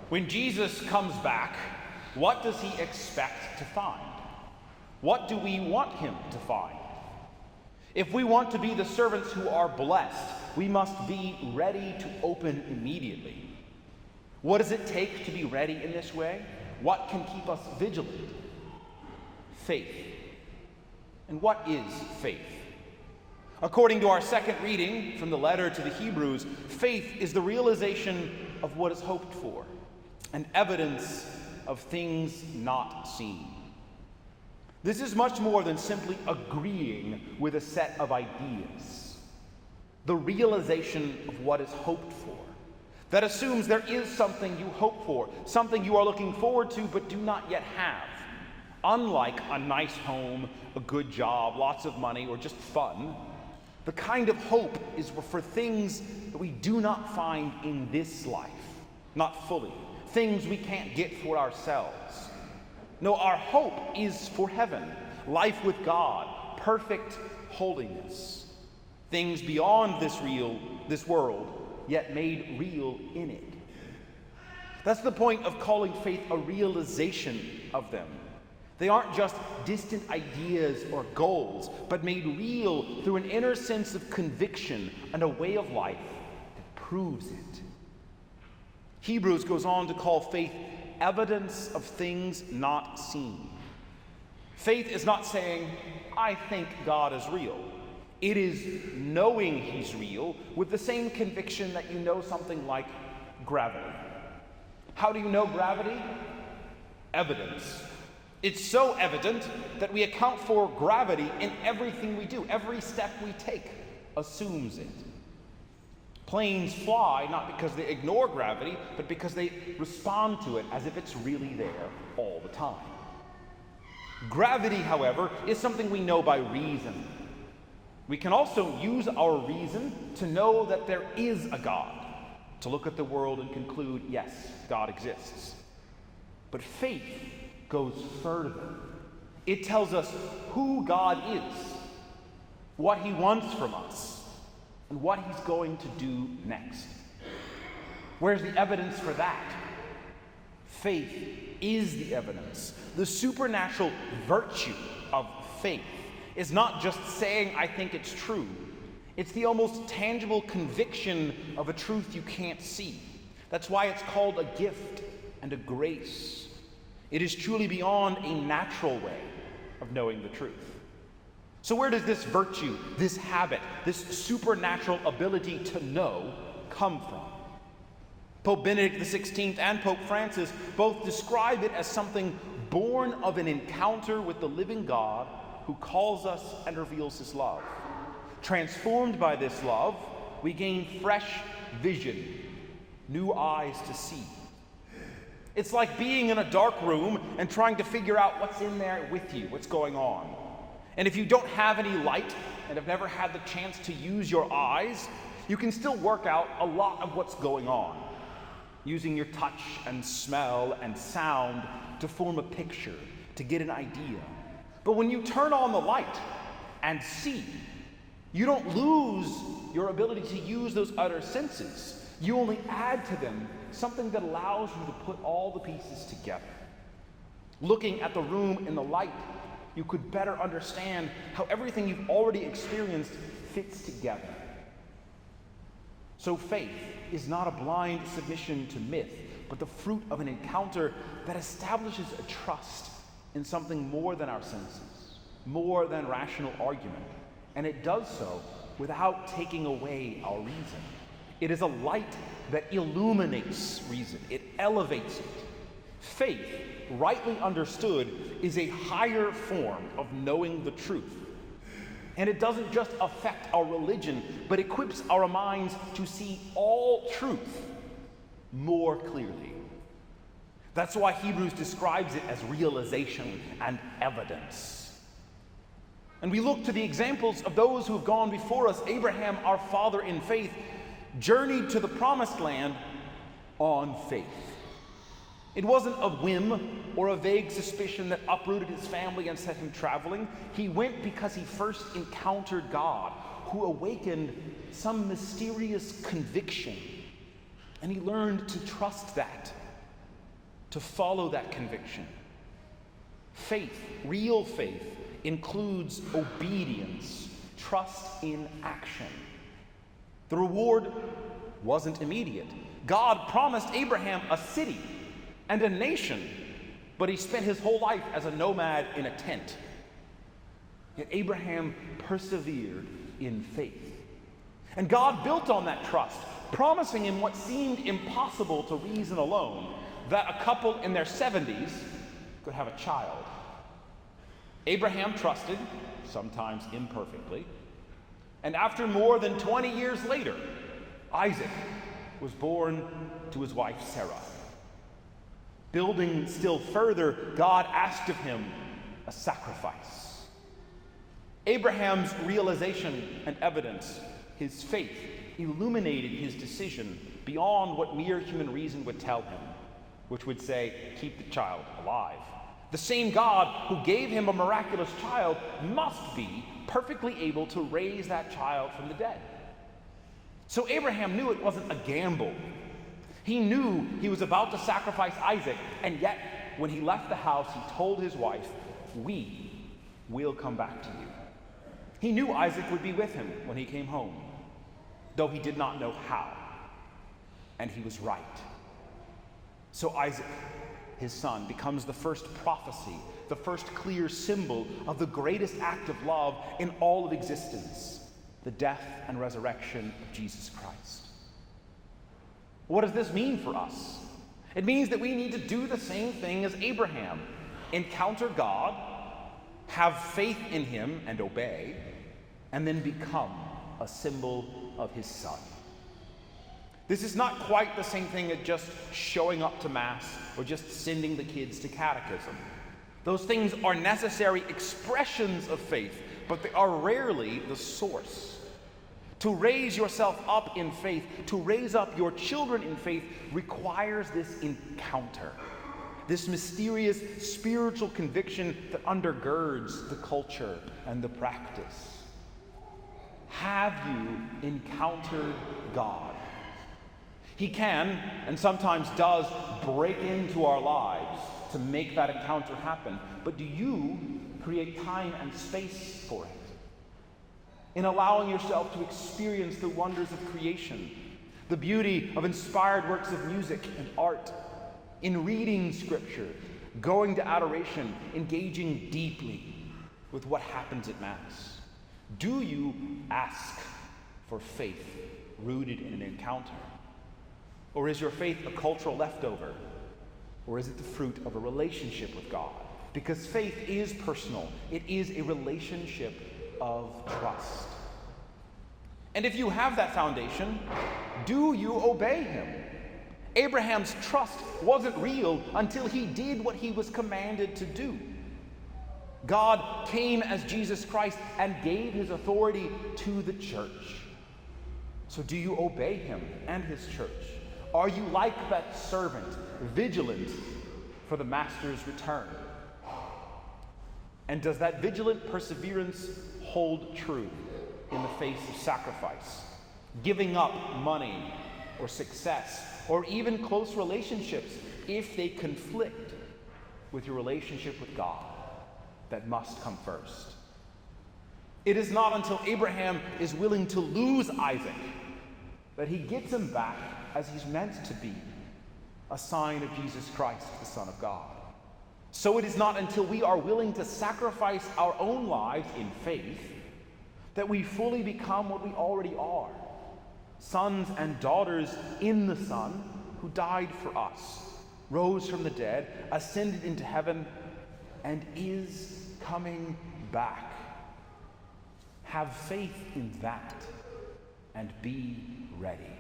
When Jesus comes back, what does he expect to find? What do we want him to find? If we want to be the servants who are blessed, we must be ready to open immediately. What does it take to be ready in this way? What can keep us vigilant? Faith. And what is faith? According to our second reading from the letter to the Hebrews, faith is the realization of what is hoped for, and evidence of things not seen. This is much more than simply agreeing with a set of ideas. The realization of what is hoped for. That assumes there is something you hope for, something you are looking forward to but do not yet have. Unlike a nice home, a good job, lots of money, or just fun, the kind of hope is for things that we do not find in this life, not fully, things we can't get for ourselves. No, our hope is for heaven, life with God, perfect holiness, things beyond this world, yet made real in it. That's the point of calling faith a realization of them. They aren't just distant ideas or goals, but made real through an inner sense of conviction and a way of life that proves it. Hebrews goes on to call faith evidence of things not seen. Faith is not saying, I think God is real. It is knowing he's real with the same conviction that you know something like gravity. How do you know gravity? Evidence. It's so evident that we account for gravity in everything we do. Every step we take assumes it. Planes fly not because they ignore gravity, but because they respond to it as if it's really there all the time. Gravity, however, is something we know by reason. We can also use our reason to know that there is a God, to look at the world and conclude, yes, God exists. But faith goes further. It tells us who God is, what he wants from us, and what he's going to do next. Where's the evidence for that? Faith is the evidence. The supernatural virtue of faith is not just saying, I think it's true. It's the almost tangible conviction of a truth you can't see. That's why it's called a gift and a grace. It is truly beyond a natural way of knowing the truth. So where does this virtue, this habit, this supernatural ability to know come from? Pope Benedict XVI and Pope Francis both describe it as something born of an encounter with the living God who calls us and reveals his love. Transformed by this love, we gain fresh vision, new eyes to see. It's like being in a dark room and trying to figure out what's in there with you, what's going on. And if you don't have any light and have never had the chance to use your eyes, you can still work out a lot of what's going on, using your touch and smell and sound to form a picture, to get an idea. But when you turn on the light and see, you don't lose your ability to use those other senses. You only add to them something that allows you to put all the pieces together. Looking at the room in the light, you could better understand how everything you've already experienced fits together. So faith is not a blind submission to myth, but the fruit of an encounter that establishes a trust in something more than our senses, more than rational argument. And it does so without taking away our reason. It is a light that illuminates reason. It elevates it. Faith, rightly understood, is a higher form of knowing the truth. And it doesn't just affect our religion, but equips our minds to see all truth more clearly. That's why Hebrews describes it as realization and evidence. And we look to the examples of those who have gone before us. Abraham, our father in faith, journeyed to the promised land on faith. It wasn't a whim or a vague suspicion that uprooted his family and set him traveling. He went because he first encountered God, who awakened some mysterious conviction. And he learned to trust that. to follow that conviction. Faith, real faith, includes obedience, trust in action. The reward wasn't immediate. God promised Abraham a city and a nation, but he spent his whole life as a nomad in a tent. Yet Abraham persevered in faith. And God built on that trust, promising him what seemed impossible to reason alone, that a couple in their 70s could have a child. Abraham trusted, sometimes imperfectly, and after more than 20 years later, Isaac was born to his wife Sarah. Building still further, God asked of him a sacrifice. Abraham's realization and evidence, his faith, illuminated his decision beyond what mere human reason would tell him, which would say, keep the child alive. The same God who gave him a miraculous child must be perfectly able to raise that child from the dead. So Abraham knew it wasn't a gamble. He knew he was about to sacrifice Isaac, and yet when he left the house, he told his wife, "We will come back to you." He knew Isaac would be with him when he came home, though he did not know how. And he was right. So Isaac, his son, becomes the first prophecy, the first clear symbol of the greatest act of love in all of existence, the death and resurrection of Jesus Christ. What does this mean for us? It means that we need to do the same thing as Abraham: encounter God, have faith in him and obey, and then become a symbol of his Son. This is not quite the same thing as just showing up to Mass or just sending the kids to catechism. Those things are necessary expressions of faith, but they are rarely the source. To raise yourself up in faith, to raise up your children in faith, requires this encounter, this mysterious spiritual conviction that undergirds the culture and the practice. Have you encountered God? He can, and sometimes does, break into our lives to make that encounter happen. But do you create time and space for it? In allowing yourself to experience the wonders of creation, the beauty of inspired works of music and art, in reading Scripture, going to adoration, engaging deeply with what happens at Mass? Do you ask for faith rooted in an encounter? Or is your faith a cultural leftover? Or is it the fruit of a relationship with God? Because faith is personal. It is a relationship of trust. And if you have that foundation, do you obey him? Abraham's trust wasn't real until he did what he was commanded to do. God came as Jesus Christ and gave his authority to the church. So do you obey him and his church? Are you like that servant, vigilant for the master's return? And does that vigilant perseverance hold true in the face of sacrifice, giving up money or success, or even close relationships if they conflict with your relationship with God that must come first? It is not until Abraham is willing to lose Isaac that he gets him back as he's meant to be, a sign of Jesus Christ, the Son of God. So it is not until we are willing to sacrifice our own lives in faith that we fully become what we already are, sons and daughters in the Son who died for us, rose from the dead, ascended into heaven, and is coming back. Have faith in that and be ready.